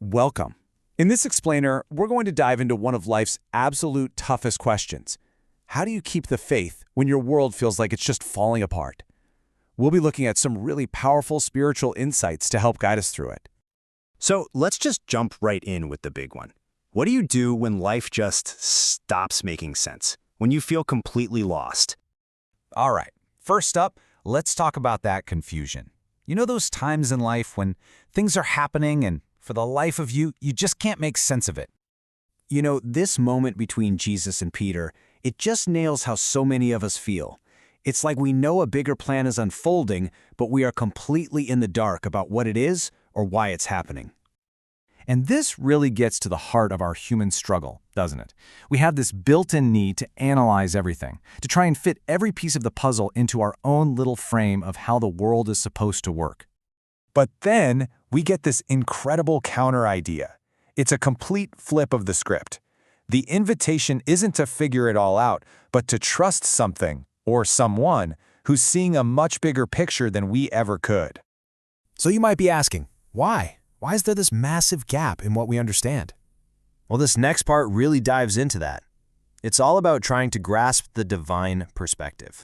Welcome. In this explainer, we're going to dive into one of life's absolute toughest questions. How do you keep the faith when your world feels like it's just falling apart? We'll be looking at some really powerful spiritual insights to help guide us through it. So let's just jump right in with the big one. What do you do when life just stops making sense? When you feel completely lost? All right, first up, let's talk about that confusion. You know those times in life when things are happening and for the life of you, you just can't make sense of it? You know, this moment between Jesus and Peter, it just nails how so many of us feel. It's like we know a bigger plan is unfolding, but we are completely in the dark about what it is or why it's happening. And this really gets to the heart of our human struggle, doesn't it? We have this built-in need to analyze everything, to try and fit every piece of the puzzle into our own little frame of how the world is supposed to work. But then we get this incredible counter idea. It's a complete flip of the script. The invitation isn't to figure it all out, but to trust something or someone who's seeing a much bigger picture than we ever could. So you might be asking, why? Why is there this massive gap in what we understand? Well, this next part really dives into that. It's all about trying to grasp the divine perspective.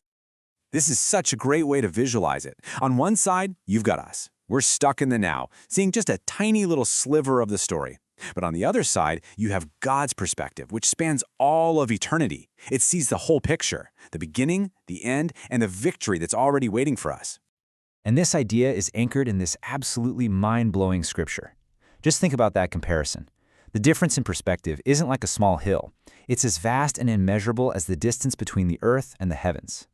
This is such a great way to visualize it. On one side, you've got us. We're stuck in the now, seeing just a tiny little sliver of the story. But on the other side, you have God's perspective, which spans all of eternity. It sees the whole picture, the beginning, the end, and the victory that's already waiting for us. And this idea is anchored in this absolutely mind-blowing scripture. Just think about that comparison. The difference in perspective isn't like a small hill. It's as vast and immeasurable as the distance between the earth and the heavens.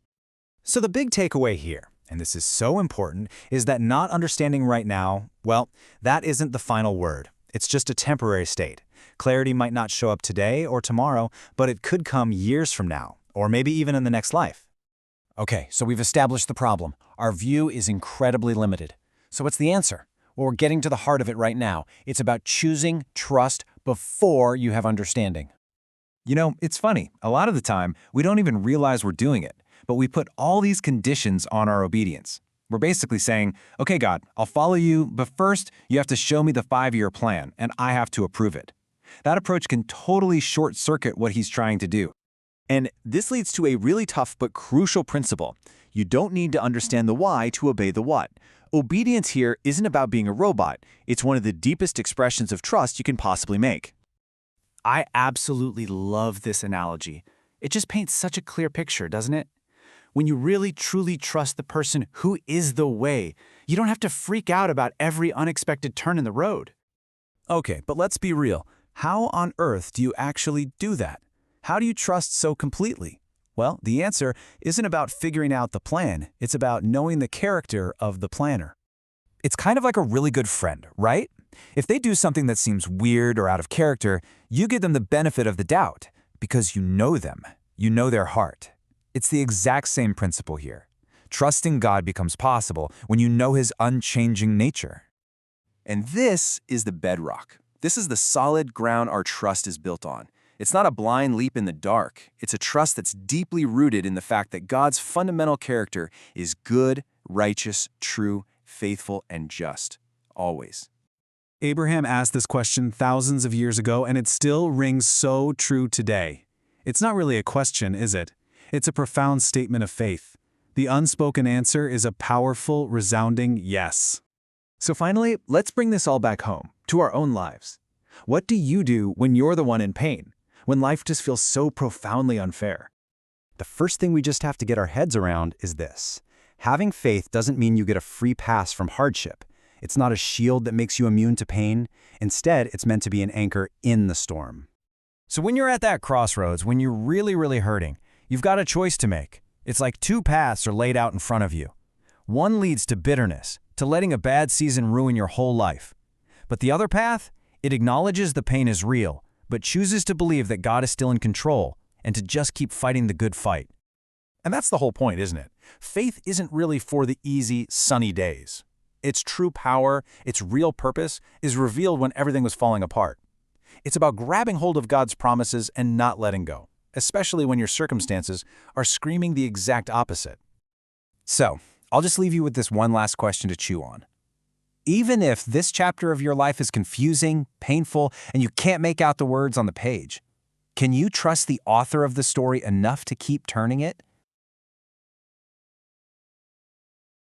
So the big takeaway here, and this is so important, is that not understanding right now, well, that isn't the final word. It's just a temporary state. Clarity might not show up today or tomorrow, but it could come years from now, or maybe even in the next life. Okay, so we've established the problem. Our view is incredibly limited. So what's the answer? Well, we're getting to the heart of it right now. It's about choosing trust before you have understanding. You know, it's funny. A lot of the time, we don't even realize we're doing it, but we put all these conditions on our obedience. We're basically saying, okay, God, I'll follow you, but first you have to show me the 5-year plan, and I have to approve it. That approach can totally short-circuit what he's trying to do. And this leads to a really tough but crucial principle. You don't need to understand the why to obey the what. Obedience here isn't about being a robot. It's one of the deepest expressions of trust you can possibly make. I absolutely love this analogy. It just paints such a clear picture, doesn't it? When you really truly trust the person who is the way, you don't have to freak out about every unexpected turn in the road. Okay, but let's be real. How on earth do you actually do that? How do you trust so completely? Well, the answer isn't about figuring out the plan. It's about knowing the character of the planner. It's kind of like a really good friend, right? If they do something that seems weird or out of character, you give them the benefit of the doubt because you know them. You know their heart. It's the exact same principle here. Trusting God becomes possible when you know His unchanging nature. And this is the bedrock. This is the solid ground our trust is built on. It's not a blind leap in the dark. It's a trust that's deeply rooted in the fact that God's fundamental character is good, righteous, true, faithful, and just, always. Abraham asked this question thousands of years ago, and it still rings so true today. It's not really a question, is it? It's a profound statement of faith. The unspoken answer is a powerful, resounding yes. So finally, let's bring this all back home, to our own lives. What do you do when you're the one in pain? When life just feels so profoundly unfair? The first thing we just have to get our heads around is this. Having faith doesn't mean you get a free pass from hardship. It's not a shield that makes you immune to pain. Instead, it's meant to be an anchor in the storm. So when you're at that crossroads, when you're really hurting, you've got a choice to make. It's like two paths are laid out in front of you. One leads to bitterness, to letting a bad season ruin your whole life. But the other path, it acknowledges the pain is real, but chooses to believe that God is still in control and to just keep fighting the good fight. And that's the whole point, isn't it? Faith isn't really for the easy, sunny days. Its true power, its real purpose, is revealed when everything was falling apart. It's about grabbing hold of God's promises and not letting go, especially when your circumstances are screaming the exact opposite. So, I'll just leave you with this one last question to chew on. even if this chapter of your life is confusing, painful, and you can't make out the words on the page. Can you trust the author of the story enough to keep turning it?